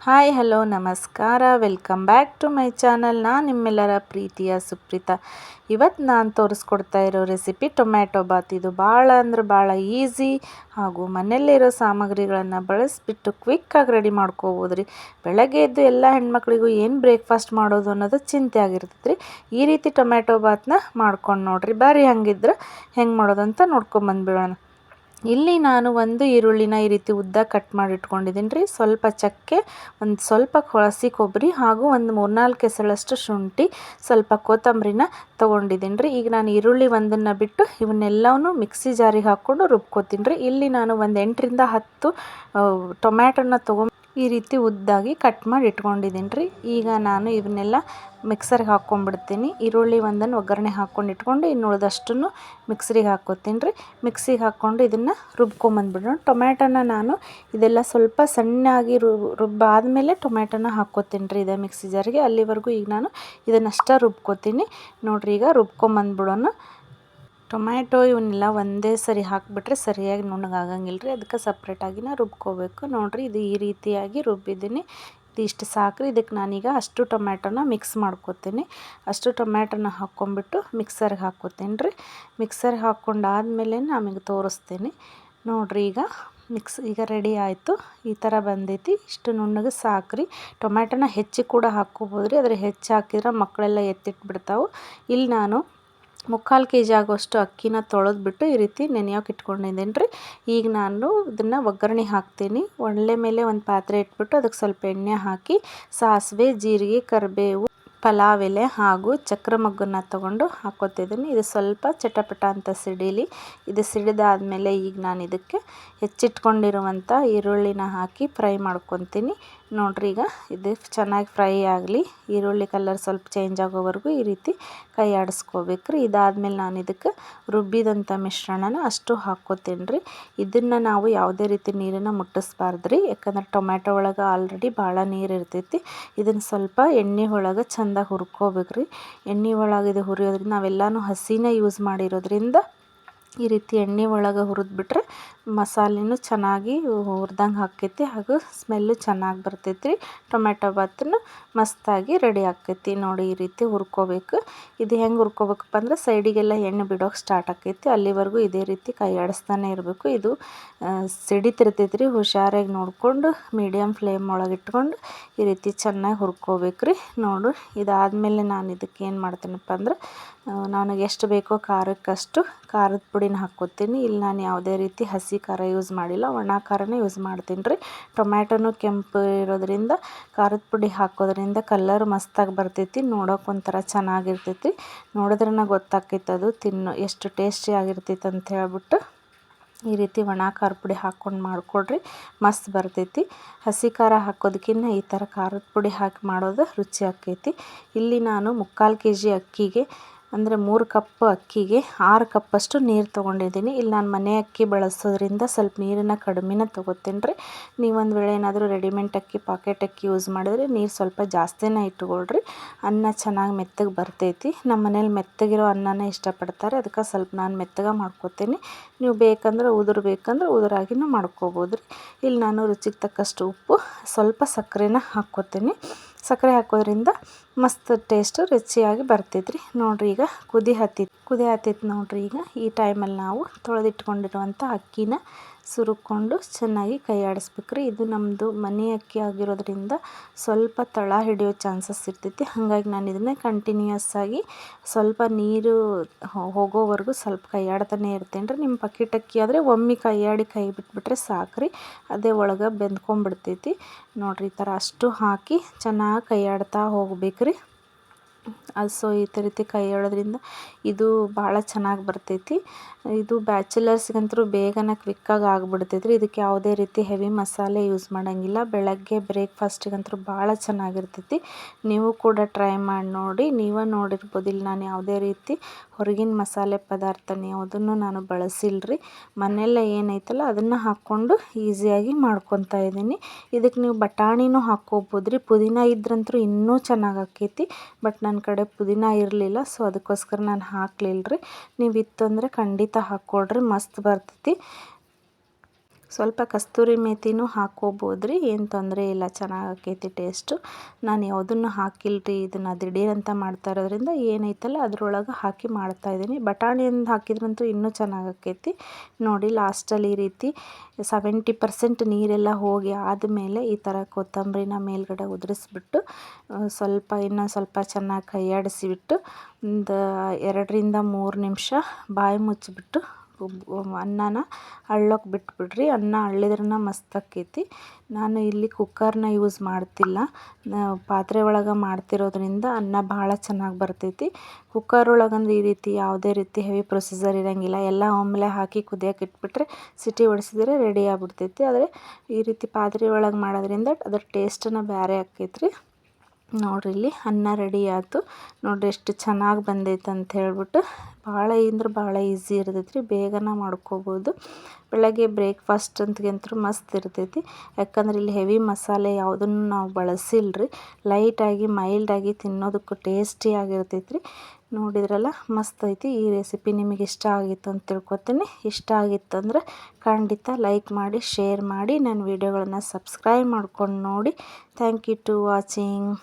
Hi hello ನಮಸ್ಕಾರ, welcome back to my channel. ನಾನು ನಿಮ್ಮೆಲ್ಲರ ಪ್ರೀತಿಯ ಸುಪ್ರೀತಾ. ಇವತ್ತು ನಾನು ತೋರಿಸ್ಕೊಡ್ತಾ ಇರೋ ರೆಸಿಪಿ ಟೊಮ್ಯಾಟೊ ಬಾತ್. ಇದು ಭಾಳ ಅಂದ್ರೆ ಭಾಳ ಈಸಿ ಹಾಗೂ ಮನೆಯಲ್ಲಿರೋ ಸಾಮಗ್ರಿಗಳನ್ನು ಬಳಸಿಬಿಟ್ಟು ಕ್ವಿಕ್ಕಾಗಿ ರೆಡಿ ಮಾಡ್ಕೋಬೋದು ರೀ. ಬೆಳಗ್ಗೆ ಎದ್ದು ಎಲ್ಲ ಹೆಣ್ಮಕ್ಳಿಗೂ ಏನು ಬ್ರೇಕ್ಫಾಸ್ಟ್ ಮಾಡೋದು ಅನ್ನೋದು ಚಿಂತೆ ಆಗಿರ್ತೈತೆ ರೀ. ಈ ರೀತಿ ಟೊಮ್ಯಾಟೊ ಬಾತ್ನ ಮಾಡ್ಕೊಂಡು ನೋಡಿರಿ. ಬಾರಿ ಹಂಗಿದ್ರೆ ಹೆಂಗೆ ಮಾಡೋದು ಅಂತ ನೋಡ್ಕೊಂಬಂದ್ಬಿಡೋಣ. ಇಲ್ಲಿ ನಾನು ಒಂದು ಈರುಳ್ಳಿನ ಈ ರೀತಿ ಉದ್ದ ಕಟ್ ಮಾಡಿ ಇಟ್ಕೊಂಡಿದ್ದೀನಿ ರೀ. ಸ್ವಲ್ಪ ಚಕ್ಕೆ, ಒಂದು ಸ್ವಲ್ಪ ಹಸಿ ಕೊಬ್ಬರಿ ಹಾಗೂ ಒಂದು 3-4 ಎಸಳಷ್ಟು ಶುಂಠಿ, ಸ್ವಲ್ಪ ಕೊತ್ತಂಬರಿನ ತೊಗೊಂಡಿದ್ದೀನಿ ರೀ. ಈಗ ನಾನು ಈರುಳ್ಳಿ ಒಂದನ್ನು ಬಿಟ್ಟು ಇವನ್ನೆಲ್ಲವೂ ಮಿಕ್ಸಿ ಜಾರಿಗೆ ಹಾಕ್ಕೊಂಡು ರುಬ್ಕೋತೀನಿ ರೀ. ಇಲ್ಲಿ ನಾನು ಒಂದು 8ರಿಂದ 10 ಟೊಮ್ಯಾಟೊನ ಈ ರೀತಿ ಉದ್ದಾಗಿ ಕಟ್ ಮಾಡಿ ಇಟ್ಕೊಂಡಿದ್ದೀನಿ ರೀ. ಈಗ ನಾನು ಇವನ್ನೆಲ್ಲ ಮಿಕ್ಸರ್ಗೆ ಹಾಕ್ಕೊಂಡ್ಬಿಡ್ತೀನಿ. ಈರುಳ್ಳಿ ಒಂದನ್ನು ಒಗ್ಗರಣೆ ಹಾಕ್ಕೊಂಡು ಇಟ್ಕೊಂಡು ಇನ್ನು ಉಳಿದಷ್ಟನ್ನು ಮಿಕ್ಸರಿಗೆ ಹಾಕ್ಕೋತೀನಿ ರೀ. ಮಿಕ್ಸಿಗೆ ಹಾಕ್ಕೊಂಡು ಇದನ್ನು ರುಬ್ಕೊಂಬಂದ್ಬಿಡೋಣ. ಟೊಮ್ಯಾಟೋನ ನಾನು ಇದೆಲ್ಲ ಸ್ವಲ್ಪ ಸಣ್ಣಾಗಿ ರುಬ್ಬಾದಮೇಲೆ ಟೊಮ್ಯಾಟೋನ ಹಾಕ್ಕೋತೀನಿ ರೀ ಇದೇ ಮಿಕ್ಸಿ ಜಾರಿಗೆ. ಅಲ್ಲಿವರೆಗೂ ಈಗ ನಾನು ಇದನ್ನಷ್ಟೇ ರುಬ್ಕೋತೀನಿ ನೋಡಿರಿ. ಈಗ ರುಬ್ಕೊಂಬಂದ್ಬಿಡೋಣ. ಟೊಮ್ಯಾಟೊ ಇವನ್ನೆಲ್ಲ ಒಂದೇ ಸರಿ ಹಾಕಿಬಿಟ್ರೆ ಸರಿಯಾಗಿ ನುಣ್ಣಗಾಗಂಗಿಲ್ಲ ರೀ. ಅದಕ್ಕೆ ಸಪ್ರೇಟಾಗಿನ ರುಬ್ಕೋಬೇಕು ನೋಡಿರಿ. ಇದು ಈ ರೀತಿಯಾಗಿ ರುಬ್ಬಿದ್ದೀನಿ. ಇಷ್ಟು ಸಾಕ್ರಿ. ಇದಕ್ಕೆ ನಾನೀಗ ಅಷ್ಟು ಟೊಮ್ಯಾಟೊನ ಮಿಕ್ಸ್ ಮಾಡ್ಕೋತೀನಿ. ಅಷ್ಟು ಟೊಮ್ಯಾಟೊನ ಹಾಕ್ಕೊಂಬಿಟ್ಟು ಮಿಕ್ಸರ್ಗೆ ಹಾಕ್ಕೋತೀನಿ ರೀ. ಮಿಕ್ಸರ್ಗೆ ಹಾಕ್ಕೊಂಡಾದ್ಮೇಲೆ ನಮಗೆ ತೋರಿಸ್ತೀನಿ ನೋಡಿರಿ. ಈಗ ರೆಡಿ ಆಯಿತು. ಈ ಥರ ಬಂದೈತಿ. ಇಷ್ಟು ನುಣ್ಣಗೆ ಸಾಕ್ರಿ. ಟೊಮ್ಯಾಟೊನ ಹೆಚ್ಚಿ ಕೂಡ ಹಾಕ್ಕೋಬೋದು ರೀ. ಆದರೆ ಹೆಚ್ಚು ಹಾಕಿದ್ರೆ ಮಕ್ಕಳೆಲ್ಲ ಎತ್ತಿಟ್ಬಿಡ್ತಾವೆ. ಇಲ್ಲಿ ನಾನು 3/4 kg ಆಗೋಷ್ಟು ಅಕ್ಕಿನ ತೊಳೆದ್ಬಿಟ್ಟು ಈ ರೀತಿ ನೆನೆಯೋಕೆ ಇಟ್ಕೊಂಡಿದ್ದೀನಿ ರೀ. ಈಗ ನಾನು ಇದನ್ನು ಒಗ್ಗರಣೆ ಹಾಕ್ತೀನಿ. ಒಳ್ಳೆ ಮೇಲೆ ಒಂದು ಪಾತ್ರೆ ಇಟ್ಬಿಟ್ಟು ಅದಕ್ಕೆ ಸ್ವಲ್ಪ ಎಣ್ಣೆ ಹಾಕಿ ಸಾಸಿವೆ, ಜೀರಿಗೆ, ಕರಿಬೇವು, ಪಲಾವ್ ಎಲೆ ಹಾಗೂ ಚಕ್ರ ಮೊಗ್ಗನ್ನ ತೊಗೊಂಡು ಹಾಕ್ಕೋತಿದ್ದೀನಿ. ಇದು ಸ್ವಲ್ಪ ಚಟಪಟ ಅಂತ ಸಿಡಿಲಿ. ಇದು ಸಿಡಿದಾದ್ಮೇಲೆ ಈಗ ನಾನು ಇದಕ್ಕೆ ಹೆಚ್ಚಿಟ್ಕೊಂಡಿರುವಂಥ ಈರುಳ್ಳಿನ ಹಾಕಿ ಫ್ರೈ ಮಾಡ್ಕೊತೀನಿ ನೋಡಿರಿ. ಈಗ ಇದು ಚೆನ್ನಾಗಿ ಫ್ರೈ ಆಗಲಿ. ಈರುಳ್ಳಿ ಕಲರ್ ಸ್ವಲ್ಪ ಚೇಂಜ್ ಆಗೋವರೆಗೂ ಈ ರೀತಿ ಕೈ ಆಡಿಸ್ಕೋಬೇಕು ರೀ. ಇದಾದ್ಮೇಲೆ ನಾನು ಇದಕ್ಕೆ ರುಬ್ಬಿದಂಥ ಮಿಶ್ರಣನ ಅಷ್ಟು ಹಾಕ್ಕೋತೀನಿ ರೀ. ಇದನ್ನು ನಾವು ಯಾವುದೇ ರೀತಿ ನೀರನ್ನು ಮುಟ್ಟಿಸ್ಬಾರ್ದು ರೀ. ಯಾಕಂದ್ರೆ ಟೊಮ್ಯಾಟೊ ಒಳಗೆ ಆಲ್ರೆಡಿ ಭಾಳ ನೀರು ಇರ್ತೈತಿ. ಇದನ್ನು ಸ್ವಲ್ಪ ಎಣ್ಣೆ ಒಳಗೆ ಚೆಂದಾಗಿ ಹುರ್ಕೋಬೇಕು ರೀ. ಎಣ್ಣೆ ಒಳಗೆ ಇದು ಹುರಿಯೋದ್ರಿಂದ ನಾವೆಲ್ಲನೂ ಹಸಿನೇ ಯೂಸ್ ಮಾಡಿರೋದ್ರಿಂದ ಈ ರೀತಿ ಎಣ್ಣೆ ಒಳಗೆ ಹುರಿದ್ಬಿಟ್ರೆ ಮಸಾಲೆನೂ ಚೆನ್ನಾಗಿ ಹುರಿದಂಗೆ ಆಕ್ಕೈತಿ ಹಾಗೂ ಸ್ಮೆಲ್ಲು ಚೆನ್ನಾಗಿ ಬರ್ತೈತಿ ರೀ. ಟೊಮ್ಯಾಟೊ ಬಾತನ್ನು ಮಸ್ತಾಗಿ ರೆಡಿ ಆಕ್ಕೈತಿ ನೋಡಿ. ಈ ರೀತಿ ಹುರ್ಕೋಬೇಕು. ಇದು ಹೆಂಗೆ ಹುರ್ಕೋಬೇಕಪ್ಪ ಅಂದ್ರೆ ಸೈಡಿಗೆಲ್ಲ ಎಣ್ಣೆ ಬಿಡೋಕೆ ಸ್ಟಾರ್ಟ್ ಆಕ್ಕೈತಿ. ಅಲ್ಲಿವರೆಗೂ ಇದೇ ರೀತಿ ಕೈ ಆಡಿಸ್ತಾನೆ ಇರಬೇಕು. ಇದು ಸಿಡಿತಿರ್ತೈತಿ ರೀ. ಹುಷಾರಾಗಿ ನೋಡಿಕೊಂಡು ಮೀಡಿಯಮ್ ಫ್ಲೇಮ್ ಒಳಗೆ ಇಟ್ಕೊಂಡು ಈ ರೀತಿ ಚೆನ್ನಾಗಿ ಹುರ್ಕೋಬೇಕು ರೀ. ನೋಡು, ಇದಾದಮೇಲೆ ನಾನು ಇದಕ್ಕೆ ಏನು ಮಾಡ್ತೀನಪ್ಪ ಅಂದ್ರೆ ನನಗೆ ಎಷ್ಟು ಬೇಕೋ ಖಾರಕ್ಕಷ್ಟು ಖಾರದ ಪುಡಿನ ಹಾಕ್ಕೋತೀನಿ. ಇಲ್ಲಿ ನಾನು ಯಾವುದೇ ರೀತಿ ಹಸಿ ಖಾರ ಯೂಸ್ ಮಾಡಿಲ್ಲ, ಒಣ ಖಾರನೇ ಯೂಸ್ ಮಾಡ್ತೀನಿ ರೀ. ಟೊಮ್ಯಾಟೊನೂ ಕೆಂಪು ಇರೋದ್ರಿಂದ ಖಾರದ ಪುಡಿ ಹಾಕೋದ್ರಿಂದ ಕಲರ್ ಮಸ್ತಾಗಿ ಬರ್ತೈತಿ. ನೋಡೋಕೆ ಒಂಥರ ಚೆನ್ನಾಗಿರ್ತೈತಿ. ನೋಡಿದ್ರೇ ಗೊತ್ತಾಕೈತೆ ಅದು ಎಷ್ಟು ಟೇಸ್ಟಿ ಆಗಿರ್ತೈತೆ ಅಂತ ಹೇಳ್ಬಿಟ್ಟು. ಈ ರೀತಿ ಒಣ ಖಾರ ಪುಡಿ ಹಾಕ್ಕೊಂಡು ಮಾಡಿಕೊಡ್ರಿ, ಮಸ್ತ್ ಬರ್ತೈತಿ. ಹಸಿ ಖಾರ ಹಾಕೋದಕ್ಕಿಂತ ಈ ಥರ ಖಾರದ ಪುಡಿ ಹಾಕಿ ಮಾಡೋದು ರುಚಿ ಆಕ್ಕೈತಿ. ಇಲ್ಲಿ ನಾನು 3/4 kg ಅಕ್ಕಿಗೆ ಅಂದರೆ 3 ಕಪ್ ಅಕ್ಕಿಗೆ 6 ಕಪ್ಪಷ್ಟು ನೀರು ತೊಗೊಂಡಿದ್ದೀನಿ. ಇಲ್ಲಿ ನಾನು ಮನೆ ಅಕ್ಕಿ ಬಳಸೋದ್ರಿಂದ ಸ್ವಲ್ಪ ನೀರನ್ನು ಕಡಿಮೆನೇ ತೊಗೋತೀನಿ ರೀ. ನೀವು ಒಂದು ವೇಳೆ ಏನಾದರೂ ರೆಡಿಮೇಡ್ ಅಕ್ಕಿ, ಪಾಕೆಟ್ ಅಕ್ಕಿ ಯೂಸ್ ಮಾಡಿದ್ರೆ ನೀರು ಸ್ವಲ್ಪ ಜಾಸ್ತಿನೇ ಇಟ್ಕೊಳ್ರಿ. ಅನ್ನ ಚೆನ್ನಾಗಿ ಮೆತ್ತಗೆ ಬರ್ತೈತಿ. ನಮ್ಮ ಮನೇಲಿ ಮೆತ್ತಗಿರೋ ಅನ್ನನೇ ಇಷ್ಟಪಡ್ತಾರೆ. ಅದಕ್ಕೆ ಸ್ವಲ್ಪ ನಾನು ಮೆತ್ತಗೆ ಮಾಡ್ಕೋತೀನಿ. ನೀವು ಬೇಕಂದ್ರೆ ಉದುರಾಗಿನೂ ಮಾಡ್ಕೋಬೋದು ರೀ. ಇಲ್ಲಿ ನಾನು ರುಚಿಗೆ ತಕ್ಕಷ್ಟು ಉಪ್ಪು, ಸ್ವಲ್ಪ ಸಕ್ಕರೆನ ಹಾಕ್ಕೋತೀನಿ. ಸಕ್ಕರೆ ಹಾಕೋದ್ರಿಂದ ಮಸ್ತ್ ಟೇಸ್ಟು ರುಚಿಯಾಗಿ ಬರ್ತೈತೆ ರೀ. ನೋಡಿರಿ, ಈಗ ಕುದಿ ಹತ್ತೈತೆ ನೋಡಿರಿ. ಈಗ ಈ ಟೈಮಲ್ಲಿ ನಾವು ತೊಳೆದಿಟ್ಕೊಂಡಿರುವಂಥ ಅಕ್ಕಿನ ಸುರುಕೊಂಡು ಚೆನ್ನಾಗಿ ಕೈ ಆಡಿಸ್ಬೇಕು ರೀ. ಇದು ನಮ್ಮದು ಮನೆ ಅಕ್ಕಿ ಆಗಿರೋದ್ರಿಂದ ಸ್ವಲ್ಪ ತಳ ಹಿಡಿಯೋ ಚಾನ್ಸಸ್ ಇರ್ತೈತಿ. ಹಾಗಾಗಿ ನಾನು ಇದನ್ನೇ ಕಂಟಿನ್ಯೂಯಸ್ ಆಗಿ ಸ್ವಲ್ಪ ನೀರು ಹೋಗೋವರೆಗೂ ಸ್ವಲ್ಪ ಕೈ ಆಡ್ತಾನೆ ಇರ್ತೇನೆ ರೀ. ನಿಮ್ಮ ಪಾಕೆಟ್ ಅಕ್ಕಿ ಆದರೆ ಒಮ್ಮೆ ಕೈ ಆಡಿ ಕೈ ಬಿಟ್ಬಿಟ್ರೆ ಸಾಕ್ರಿ, ಅದೇ ಒಳಗೆ ಬೆಂದ್ಕೊಂಡ್ಬಿಡ್ತೈತಿ ನೋಡಿರಿ. ಈ ಥರ ಅಷ್ಟು ಹಾಕಿ ಚೆನ್ನಾಗಿ ಕೈ ಆಡ್ತಾ ಹೋಗ್ಬೇಕು ರೀ. ಸೊ ಈ ರೀತಿ ಕೈ ಆಡೋದ್ರಿಂದ ಇದು ಭಾಳ ಚೆನ್ನಾಗಿ ಬರ್ತೈತಿ. ಇದು ಬ್ಯಾಚುಲರ್ಸ್ಗಂತೂ ಬೇಗನೆ ಕ್ವಿಕ್ಕಾಗಿ ಆಗಿಬಿಡ್ತೈತಿ ರೀ. ಇದಕ್ಕೆ ಯಾವುದೇ ರೀತಿ ಹೆವಿ ಮಸಾಲೆ ಯೂಸ್ ಮಾಡೋಂಗಿಲ್ಲ. ಬೆಳಗ್ಗೆ ಬ್ರೇಕ್ಫಾಸ್ಟಿಗಂತೂ ಭಾಳ ಚೆನ್ನಾಗಿರ್ತೈತಿ. ನೀವು ಕೂಡ ಟ್ರೈ ಮಾಡಿ ನೋಡಿ. ನೀವೇ ನೋಡಿರ್ಬೋದು, ಇಲ್ಲಿ ನಾನು ಯಾವುದೇ ರೀತಿ ಹೊರಗಿನ ಮಸಾಲೆ ಪದಾರ್ಥನ ಯಾವುದನ್ನು ನಾನು ಬಳಸಿಲ್ಲ ರೀ. ಮನೆಯಲ್ಲೇ ಏನೈತಲ್ಲ ಅದನ್ನು ಹಾಕ್ಕೊಂಡು ಈಸಿಯಾಗಿ ಮಾಡ್ಕೊತಾ ಇದ್ದೀನಿ. ಇದಕ್ಕೆ ನೀವು ಬಟಾಣಿನೂ ಹಾಕ್ಕೋಬೋದು ರೀ. ಪುದೀನ ಇದ್ರಂತೂ ಇನ್ನೂ ಚೆನ್ನಾಗಿ ಆಕ್ಕೈತಿ. ಬಟ್ ನನ್ನ ಕಡೆ ಪುದೀನ ಇರಲಿಲ್ಲ, ಸೊ ಅದಕ್ಕೋಸ್ಕರ ನಾನು ಹಾಕಲಿಲ್ಲ ರೀ. ನೀವು ಇತ್ತಂದರೆ ಖಂಡಿತ ಹಾಕ್ಕೊಳ್ರಿ, ಮಸ್ತ್ ಬರ್ತೈತಿ. ಸ್ವಲ್ಪ ಕಸ್ತೂರಿ ಮೇಥಿನೂ ಹಾಕ್ಕೋಬೋದು ರೀ, ಏನು ತೊಂದರೆ ಇಲ್ಲ, ಚೆನ್ನಾಗಿ ಆಕೈತಿ ಟೇಸ್ಟು. ನಾನು ಯಾವುದನ್ನು ಹಾಕಿಲ್ರಿ, ಇದನ್ನು ದಿಢೀರ್ ಅಂತ ಮಾಡ್ತಾ ಇರೋದ್ರಿಂದ ಏನೈತಲ್ಲ ಅದ್ರೊಳಗೆ ಹಾಕಿ ಮಾಡ್ತಾಯಿದ್ದೀನಿ. ಬಟಾಣಿಯಿಂದ ಹಾಕಿದ್ರಂತೂ ಇನ್ನೂ ಚೆನ್ನಾಗಿ ಆಕೈತಿ ನೋಡಿ. ಲಾಸ್ಟಲ್ಲಿ ಈ ರೀತಿ 70% ನೀರೆಲ್ಲ ಹೋಗಿ ಆದಮೇಲೆ ಈ ಥರ ಕೊತ್ತಂಬರಿನ ಮೇಲ್ಗಡೆ ಉದುರಿಸ್ಬಿಟ್ಟು ಇನ್ನೊಂದು ಸ್ವಲ್ಪ ಚೆನ್ನಾಗಿ ಕೈಯಾಡಿಸಿಬಿಟ್ಟು ಒಂದು 2ರಿಂದ 3 ನಿಮಿಷ ಬಾಯಿ ಮುಚ್ಚಿಬಿಟ್ಟು ಅನ್ನನ ಅಳ್ಳೋಕೆ ಬಿಟ್ಬಿಡ್ರಿ. ಅನ್ನ ಅಳ್ಳಿದ್ರನ ಮಸ್ತ್ ಆಕೈತಿ. ನಾನು ಇಲ್ಲಿ ಕುಕ್ಕರ್ನ ಯೂಸ್ ಮಾಡ್ತಿಲ್ಲ, ಪಾತ್ರೆ ಒಳಗೆ ಮಾಡ್ತಿರೋದ್ರಿಂದ ಅನ್ನ ಭಾಳ ಚೆನ್ನಾಗಿ ಬರ್ತೈತಿ. ಕುಕ್ಕರ್ ಒಳಗಂದ್ರೆ ಈ ರೀತಿ ಯಾವುದೇ ರೀತಿ ಹೆವಿ ಪ್ರೊಸೀಜರ್ ಇರೋಂಗಿಲ್ಲ, ಎಲ್ಲ ಒಮ್ಮೆಲೆ ಹಾಕಿ ಕುದಿಯೋಕೆ ಇಟ್ಬಿಟ್ರೆ ಸಿಟಿ ಹೊಡೆಸಿದ್ರೆ ರೆಡಿ ಆಗಿಬಿಡ್ತೈತಿ. ಆದರೆ ಈ ರೀತಿ ಪಾತ್ರೆ ಒಳಗೆ ಮಾಡೋದ್ರಿಂದ ಅದ್ರ ಟೇಸ್ಟನ್ನ ಬೇರೆ ಆಕೈತ್ರಿ. ನೋಡಿರಿ ಇಲ್ಲಿ ಅನ್ನ ರೆಡಿ ಆಯ್ತು ನೋಡಿರಿ, ಎಷ್ಟು ಚೆನ್ನಾಗಿ ಬಂದೈತೆ ಅಂತ ಹೇಳ್ಬಿಟ್ಟು. ಭಾಳ ಅಂದ್ರೆ ಭಾಳ ಈಸಿ ಇರ್ತೈತಿ ರೀ, ಬೇಗನೆ ಮಾಡ್ಕೋಬೋದು. ಬೆಳಗ್ಗೆ ಬ್ರೇಕ್ಫಾಸ್ಟ್ ಅಂತಗಂತೂ ಮಸ್ತ್ ಇರ್ತೈತಿ. ಯಾಕಂದ್ರೆ ಇಲ್ಲಿ ಹೆವಿ ಮಸಾಲೆ ಯಾವುದನ್ನು ನಾವು ಬಳಸಿಲ್ಲ ರೀ, ಲೈಟಾಗಿ ಮೈಲ್ಡಾಗಿ ತಿನ್ನೋದಕ್ಕೂ ಟೇಸ್ಟಿಯಾಗಿರ್ತೈತಿ ರೀ. ನೋಡಿದ್ರಲ್ಲ ಮಸ್ತ್ ಐತಿ. ಈ ರೆಸಿಪಿ ನಿಮಗೆ ಇಷ್ಟ ಆಗಿತ್ತು ಅಂತ ತಿಳ್ಕೊತೀನಿ. ಇಷ್ಟ ಆಗಿತ್ತಂದ್ರೆ ಖಂಡಿತ ಲೈಕ್ ಮಾಡಿ, ಶೇರ್ ಮಾಡಿ, ನನ್ನ ವಿಡಿಯೋಗಳನ್ನು ಸಬ್ಸ್ಕ್ರೈಬ್ ಮಾಡ್ಕೊಂಡು ನೋಡಿ. Thank you to watching.